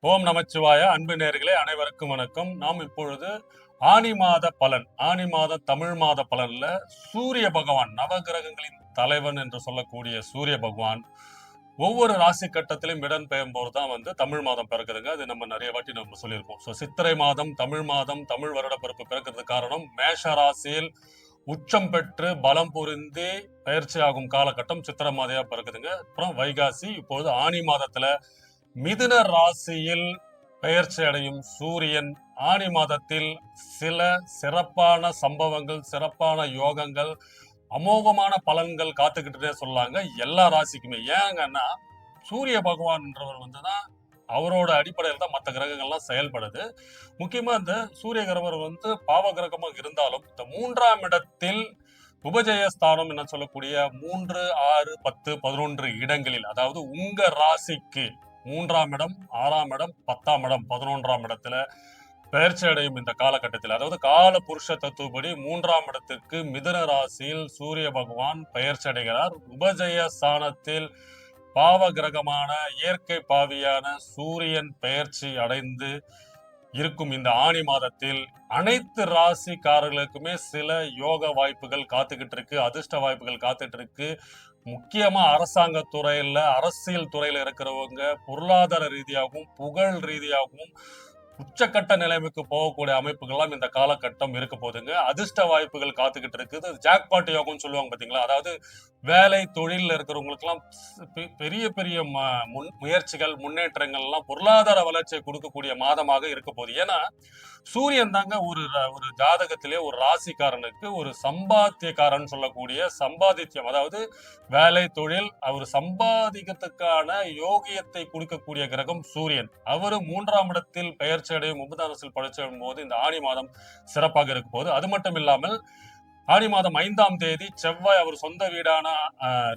ஓம் நமச்சிவாய. அன்பு நேயர்களே அனைவருக்கும் வணக்கம். நாம் இப்பொழுது ஆனி மாத பலன், ஆனி மாத தமிழ் மாத பலன்ல சூரிய பகவான், நவகிரகங்களின் தலைவன் என்று சொல்லக்கூடிய சூரிய பகவான் ஒவ்வொரு ராசி கட்டத்திலும் இடம் பெயரும் போதுதான் தமிழ் மாதம் பிறக்குதுங்க. அது நம்ம நிறைய வாட்டி நம்ம சொல்லியிருப்போம். சித்திரை மாதம், தமிழ் வருட பிறப்பு பிறக்கிறதுக்கு காரணம் மேஷ ராசியில் உச்சம் பெற்று பலம் புரிந்து பயிற்சியாகும் காலகட்டம் சித்திரை மாதையா பிறக்குதுங்க. அப்புறம் வைகாசி, இப்பொழுது ஆனி மாதத்துல மிதுன ராசியில் பெயர்ச்சி அடையும் சூரியன் ஆனி மாதத்தில் சில சிறப்பான சம்பவங்கள், சிறப்பான யோகங்கள், அமோகமான பலன்கள் காத்துக்கிட்டுனே சொல்லாங்க எல்லா ராசிக்குமே. ஏங்கன்னா சூரிய பகவான்ன்றவர் தான் அவரோட அடிப்படையில் தான் மற்ற கிரகங்கள்லாம் செயல்படுது. முக்கியமா இந்த சூரிய கிரகம் பாவ கிரகமாக இருந்தாலும் இந்த 3ஆம் இடத்தில் உபஜயஸ்தானம் என்ன சொல்லக்கூடிய 3, 6, 10, 11 இடங்களில், அதாவது உங்க ராசிக்கு 3ஆம் இடம், 6ஆம் இடம், 10ஆம் இடம், 11ஆம் இடத்துல பெயர்ச்சி அடையும் இந்த காலகட்டத்தில், அதாவது கால புருஷ தத்துவப்படி 3ஆம் இடத்திற்கு மிதுன ராசியில் சூரிய பகவான் பெயர்ச்சி அடைகிறார். உபஜய ஸ்தானத்தில் பாவ கிரகமான இயற்கை பாவியான சூரியன் பெயர்ச்சி அடைந்து இருக்கும் இந்த ஆணி மாதத்தில் அனைத்து ராசிக்காரர்களுக்குமே சில யோக வாய்ப்புகள் காத்துக்கிட்டு இருக்கு, அதிர்ஷ்ட வாய்ப்புகள் காத்துட்டு இருக்கு. முக்கியமா அரசாங்க துறையில, அரசியல் துறையில இருக்கிறவங்க பொருளாதார ரீதியாகவும் புகழ் ரீதியாகவும் உச்சக்கட்ட நிலைமைக்கு போகக்கூடிய அமைப்புகள்லாம் இந்த காலகட்டம் இருக்க போதுங்க. அதிர்ஷ்ட வாய்ப்புகள் காத்துக்கிட்டு இருக்குது. ஜாக்பாட் யோகம்னு சொல்லுவாங்க பாத்தீங்களா, அதாவது வேலை தொழில இருக்கிறவங்களுக்கு எல்லாம் பெரிய பெரிய முயற்சிகள், முன்னேற்றங்கள் எல்லாம் பொருளாதார வளர்ச்சியை கொடுக்கக்கூடிய மாதமாக இருக்க போகுது. ஏன்னா சூரியன் தாங்க ஒரு ஒரு ஜாதகத்திலே ஒரு ராசிக்காரனுக்கு ஒரு சம்பாத்தியக்காரன் சொல்லக்கூடிய சம்பாதித்யம், அதாவது வேலை தொழில், அவர் சம்பாதிக்கிறதுக்கான யோகியத்தை கொடுக்கக்கூடிய கிரகம் சூரியன். அவரு 3ஆம் இடத்தில் பெயர்ச்சி அடையும் 9ஆம் இடத்தில் படைச்சும் போது இந்த ஆணி மாதம் சிறப்பாக இருக்க போது. அது மட்டும் இல்லாமல் ஆடி மாதம் 5ஆம் தேதி செவ்வாய் அவர் சொந்த வீடான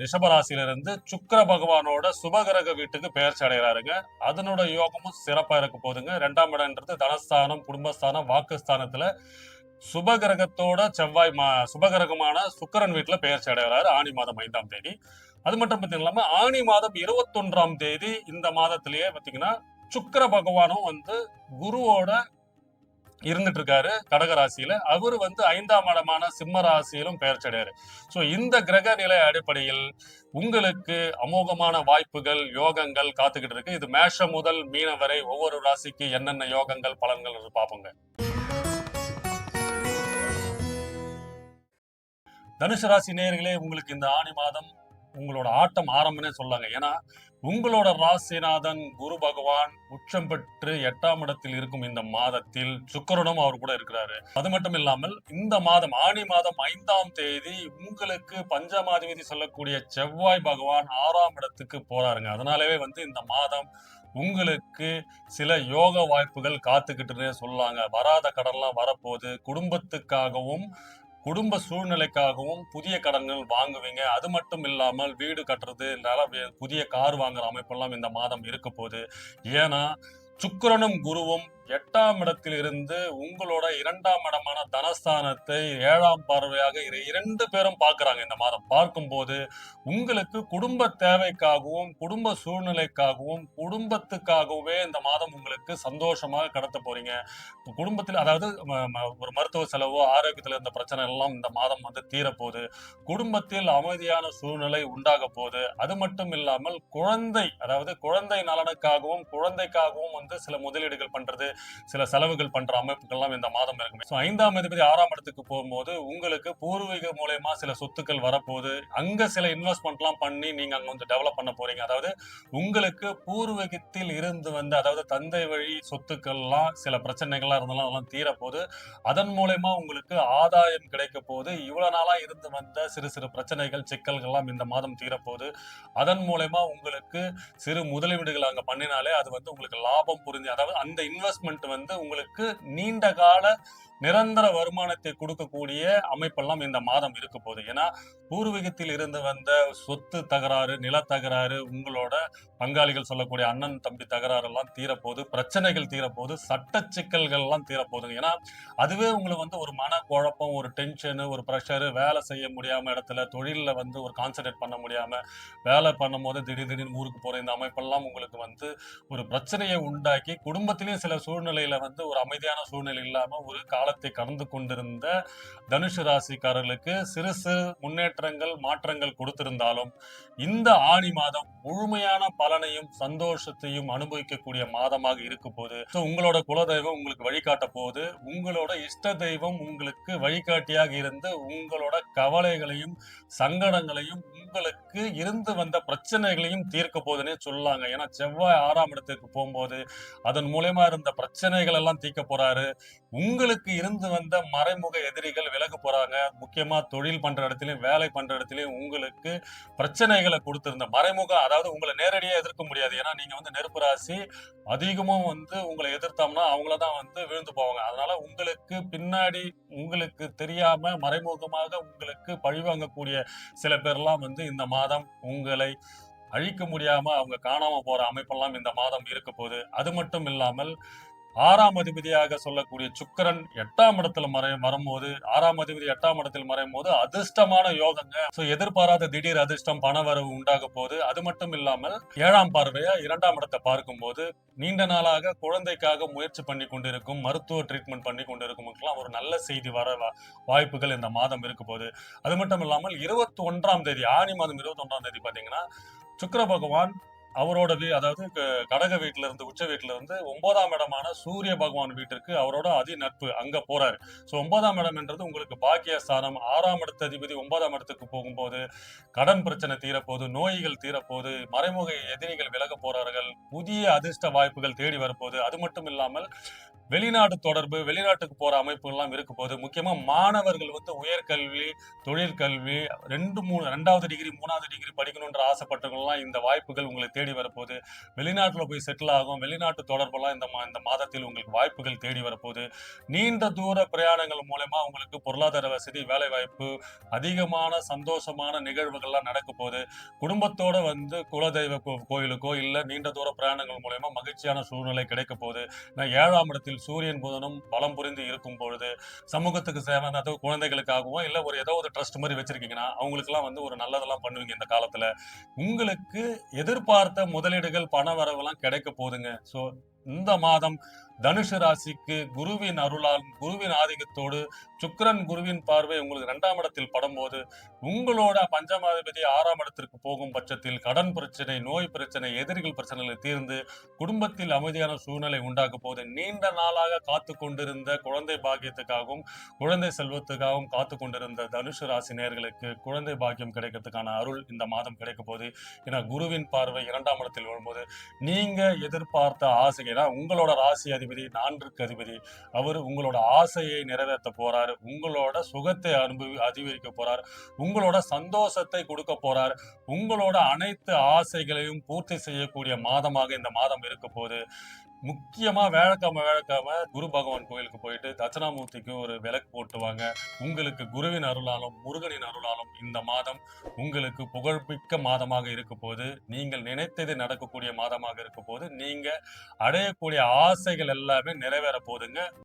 ரிஷபராசியிலிருந்து சுக்கிர பகவானோட சுபகிரக வீட்டுக்கு பெயர்ச்சி அடைகிறாருங்க. அதனோட யோகமும் சிறப்பா இருக்க போதுங்க. 2ஆம் இடம்ன்றது தனஸ்தானம், குடும்பஸ்தானம், வாக்குஸ்தானத்துல சுபகிரகத்தோட செவ்வாய் சுபகிரகமான சுக்கிரன் வீட்டுல பெயர்ச்சி அடைகிறாரு ஆணி மாதம் 5ஆம் தேதி. அது மட்டும் இல்லாம ஆணி மாதம் 21ஆம் தேதி இந்த மாதத்திலேயே பாத்தீங்கன்னா சுக்கிர பகவானும் குருவோட இருந்துட்டு இருக்காரு கடகராசியில. அவரு 5ஆம் இடமான சிம்ம ராசியிலும் பெயர்ச்சி அடையாரு. சோ இந்த கிரக நிலை அடிப்படையில் உங்களுக்கு அமோகமான வாய்ப்புகள், யோகங்கள் காத்துக்கிட்டு இருக்கு. இது மேஷம் முதல் மீனம் வரை ஒவ்வொரு ராசிக்கு என்னென்ன யோகங்கள், பலன்கள் பார்ப்போங்க. தனுசு ராசி நேயர்களே, உங்களுக்கு இந்த ஆணி மாதம் உங்களோட ஆட்டம் ஆரம்பம்னே சொல்லாங்க. ஏன்னா உங்களோட ராசிநாதன் குரு பகவான் உச்சம் பெற்று 8ஆம் இடத்தில் இருக்கும் இந்த மாதத்தில் சுக்கிரனும் அவர் கூட இருக்கிறாரு. அது மட்டும் இல்லாமல் இந்த மாதம் ஆணி மாதம் 5ஆம் தேதி உங்களுக்கு பஞ்சமாதிபதி சொல்லக்கூடிய செவ்வாய் பகவான் 6ஆம் இடத்துக்கு போறாருங்க. அதனாலவே இந்த மாதம் உங்களுக்கு சில யோக வாய்ப்புகள் காத்துக்கிட்டுன்னே சொல்லாங்க. வராத கடன்லாம் வரப்போகுது. குடும்பத்துக்காகவும் குடும்ப சூழ்நிலைக்காகவும் புதிய கடன்கள் வாங்குவீங்க. அது மட்டும் இல்லாமல் வீடு கட்டுறது, புதிய கார் வாங்குற அமைப்பெல்லாம் இந்த மாதம் இருக்க போகுது. ஏன்னா சுக்கிரனும் குருவும் 8ஆம் இடத்தில் இருந்து உங்களோட 2ஆம் இடமான தனஸ்தானத்தை 7ஆம் பார்வையாக 2 பேரும் பார்க்கிறாங்க. இந்த மாதம் பார்க்கும்போது உங்களுக்கு குடும்ப தேவைக்காகவும் குடும்ப சூழ்நிலைக்காகவும் குடும்பத்துக்காகவே இந்த மாதம் உங்களுக்கு சந்தோஷமாக கடத்த போறீங்க. குடும்பத்தில், அதாவது ஒரு மருத்துவ செலவோ ஆரோக்கியத்தில் இருந்த பிரச்சனை எல்லாம் இந்த மாதம் தீரப்போகுது. குடும்பத்தில் அமைதியான சூழ்நிலை உண்டாக போகுது. அது மட்டும் இல்லாமல் குழந்தை, அதாவது குழந்தை நலனுக்காகவும் குழந்தைக்காகவும் சில முதலீடுகள் பண்றது, சில செலவுகள் பண்ற அமைப்புகள்லாம் இந்த மாதம் இருக்குமே. 5ஆம் அதிபதி 6ஆம் இடத்துக்கு போகும்போது உங்களுக்கு பூர்வீக மூலமா சில சொத்துக்கள் வரப்போகுது. அங்க சில இன்வெஸ்ட்மெண்ட்லாம் பண்ணி நீங்க அங்க டெவலப் பண்ண போறீங்க. அதாவது உங்களுக்கு பூர்வீகத்தில் இருந்து அதாவது தந்தை வழி சொத்துக்கள்லாம் சில பிரச்சனைகள்லாம் இருந்தாலும் அதெல்லாம் தீரப்போகுது. அதன் மூலமா உங்களுக்கு ஆதாயம் கிடைக்க போகுது. இவ்வளவு நாளா இருந்து வந்த சிறு சிறு பிரச்சனைகள், சிக்கல்கள்லாம் இந்த மாதம் தீரப்போகுது. அதன் மூலமா உங்களுக்கு சிறு முதலீடுகள் அங்க பண்ணினாலே அது உங்களுக்கு லாபம் புரிஞ்சு, அதாவது அந்த இன்வெஸ்ட்மெண்ட் உங்களுக்கு நீண்ட கால நிரந்தர வருமானத்தை கொடுக்கக்கூடிய அமைப்பெல்லாம் இந்த மாதம் இருக்க போகுது. ஏன்னா, பூர்வீகத்தில் இருந்து வந்த சொத்து தகராறு, நில தகராறு, உங்களோட பங்காளிகள் சொல்லக்கூடிய அண்ணன், தம்பி தகராறெல்லாம் தீரப்போகுது. பிரச்சனைகள் தீரப்போகுது. சட்ட சிக்கல்கள்லாம் தீரப்போகுதுங்க. ஏன்னா, அதுவே உங்களுக்கு வந்து ஒரு மனக்குழப்பம், ஒரு டென்ஷனு, ஒரு பிரஷரு, வேலை செய்ய முடியாம இடத்துல, தொழில்ல வந்து ஒரு கான்சன்ட்ரேட் பண்ண முடியாம, வேலை பண்ணும்போது திடீர்னு ஊருக்கு போற இந்த அமைப்பெல்லாம் உங்களுக்கு வந்து ஒரு பிரச்சனையை உண்டாக்கி, குடும்பத்திலயும் சில சூழ்நிலையில வந்து ஒரு அமைதியான சூழ்நிலை இல்லாம ஒரு காலத்தை கடந்து கொண்டிருந்த தனுசு ராசிக்காரர்களுக்கு சிறு சிறு முன்னேற்றங்கள், மாற்றங்கள் கொடுத்திருந்தாலும், இந்த ஆனி மாதம் முழுமையான பலனையும், சந்தோஷத்தையும் அனுபவிக்கக்கூடிய மாதமாக இருக்க போது. உங்களோட குலதெய்வம் உங்களுக்கு வழிகாட்ட போகுது. உங்களோட இஷ்ட தெய்வம் உங்களுக்கு வழிகாட்டியாக இருந்து, உங்களோட கவலைகளையும், சங்கடங்களையும், உங்களுக்கு இருந்து வந்த பிரச்சனைகளையும் தீர்க்க போதுன்னே சொல்லலாங்க. ஏன்னா, செவ்வாய் 6ஆம் இடத்துக்கு போம்போது, அதன் மூலியமா இருந்த பிரச்சனைகள் எல்லாம் தீர்க்க போறாரு. உங்களுக்கு இருந்து வந்த மறைமுக எதிரிகள் விலக போறாங்க. முக்கியமா தொழில் பண்ற இடத்திலயும், வேலை பண்ற இடத்திலயும் உங்களுக்கு பிரச்சனைகள குடுத்திருந்த அதாவது உங்கள நேரடியா எதிர்க்க முடியாது. ஏன்னா, நீங்க வந்து நெருப்பு ராசி. அதிகமா வந்து உங்கள எதிர்த்தோம்னா, அவங்கள தான் வந்து விழுந்து போவாங்க. அதனால உங்களுக்கு பின்னாடி உங்களுக்கு தெரியாம மறைமுகமாக உங்களுக்கு பழிவாங்கக்கூடிய சில பேர்லாம் வந்து இந்த மாதம் உங்களை அழிக்க முடியாம அவங்க காணாம போற அமைப்பெல்லாம் இந்த மாதம் இருக்க போகுது. அது மட்டும் இல்லாமல் 6ஆம் அதிபதியாக சொல்லக்கூடிய சுக்கிரன் 8ஆம் இடத்துல வரும்போது 6ஆம் அதிபதி 8ஆம் இடத்தில் மறையும்போது அதிர்ஷ்டமான யோகங்க. எதிர்பாராத திடீர் அதிர்ஷ்டம், பணவரவு உண்டாக போகுது. அது மட்டும் இல்லாமல் 7ஆம் பார்வையா 2ஆம் இடத்தை பார்க்கும்போது நீண்ட நாளாக குழந்தைக்காக முயற்சி பண்ணி கொண்டிருக்கும், மருத்துவ ட்ரீட்மெண்ட் பண்ணி கொண்டிருக்கும் ஒரு நல்ல செய்தி வர வாய்ப்புகள் இந்த மாதம் இருக்க போகுது. அது மட்டும் இல்லாமல் 21ஆம் தேதி ஆனி மாதம் 21ஆம் தேதி பாத்தீங்கன்னா சுக்கிர பகவான் அவரோட அதாவது கடக வீட்டுல இருந்து உச்ச வீட்டுல இருந்து 9ஆம் இடமான சூரிய பகவான் வீட்டிற்கு அவரோட அதி நட்பு அங்க போறாரு. 9ஆம் இடம் என்றது உங்களுக்கு பாக்கியஸ்தானம். 6ஆம் இடத்து அதிபதி 9ஆம் இடத்துக்கு போகும்போது கடன் பிரச்சனை தீரப்போகுது, நோய்கள் தீரப்போகுது, மறைமுக எதிரிகள் விலக போறார்கள், புதிய அதிர்ஷ்ட வாய்ப்புகள் தேடி வரப்போகுது. அது மட்டும் இல்லாமல் வெளிநாடு தொடர்பு, வெளிநாட்டுக்கு போற அமைப்புகள்லாம் இருக்க போகுது. முக்கியமா மாணவர்கள் வந்து உயர்கல்வி, தொழிற்கல்வி 2வது டிகிரி, 3வது டிகிரி படிக்கணும்ன்ற ஆசைப்பட்டவங்கலாம் இந்த வாய்ப்புகள் உங்களை தேடி வரப்போகுது. வெளிநாட்டுல போய் செட்டில் ஆகும், வெளிநாட்டு தொடர்பெல்லாம் இந்த மாதத்தில் உங்களுக்கு வாய்ப்புகள் தேடி வரப்போகுது. நீண்ட தூர பிரயாணங்கள் மூலமா உங்களுக்கு பொருளாதார வசதி, வேலை வாய்ப்பு, அதிகமான சந்தோஷமான நிகழ்வுகள்லாம் நடக்க போகுது. குடும்பத்தோட வந்து குலதெய்வ கோயிலுக்கோ இல்ல நீண்ட தூர பிரயாணங்கள் மூலமா மகிழ்ச்சியான சூழ்நிலை கிடைக்க போகுது. 7ஆம் இடத்தில் சூரியன் புதனும் பலம் புரிந்து இருக்கும் பொழுது சமூகத்துக்கு சேவை குழந்தைகளுக்காகவும் இல்ல ஏதோ ஒரு ட்ரஸ்ட் மாதிரி வச்சிருக்கீங்கன்னா அவங்களுக்கு எல்லாம் வந்து ஒரு நல்லதெல்லாம் பண்ணுவீங்க இந்த காலத்துல. உங்களுக்கு எதிர்பார்த்த முதலீடுகள் பண வரவெல்லாம் கிடைக்க போகுதுங்க. இந்த மாதம் தனுசு ராசிக்கு குருவின் அருளால், குருவின் ஆதிக்கத்தோடு சுக்கிரன் குருவின் பார்வை உங்களுக்கு 2ஆம் இடத்தில் படும்போது உங்களோட பஞ்சமாதிபதி 6ஆம் இடத்திற்கு போகும் பட்சத்தில் கடன் பிரச்சனை, நோய் பிரச்சனை, எதிரிகள் பிரச்சனைகளை தீர்ந்து குடும்பத்தில் அமைதியான சூழ்நிலை உண்டாக்க போது நீண்ட நாளாக காத்து கொண்டிருந்த குழந்தை பாக்கியத்துக்காகவும் குழந்தை செல்வத்துக்காகவும் காத்து கொண்டிருந்த தனுசு ராசி நேயர்களுக்கு குழந்தை பாக்கியம் கிடைக்கிறதுக்கான அருள் இந்த மாதம் கிடைக்க போகுது. ஏன்னா குருவின் பார்வை 2ஆம் இடத்தில் வரும்போது நீங்க எதிர்பார்த்த ஆசை, ஏன்னா உங்களோட ராசி அதிபதி 4க்கு அதிபதி, அவர் உங்களோட ஆசையை நிறைவேற்ற போறாரு. உங்களோட சுகத்தை அதிகரிக்க போறார். உங்களோட சந்தோஷத்தை கொடுக்க போறார். உங்களோட அனைத்து ஆசைகளையும் பூர்த்தி செய்யக்கூடிய மாதமாக இந்த மாதம் இருக்க போது. முக்கியமா வேழக்காம குரு பகவான் கோயிலுக்கு போயிட்டு தட்சணாமூர்த்திக்கு ஒரு விளக்கு போட்டு வாங்க. உங்களுக்கு குருவின் அருளாலும் முருகனின் அருளாலும் இந்த மாதம் உங்களுக்கு புகழ்மிக்க மாதமாக இருக்க போது. நீங்கள் நினைத்தது நடக்கக்கூடிய மாதமாக இருக்க போது. நீங்க அடையக்கூடிய ஆசைகள் எல்லாமே நிறைவேற போதுங்க.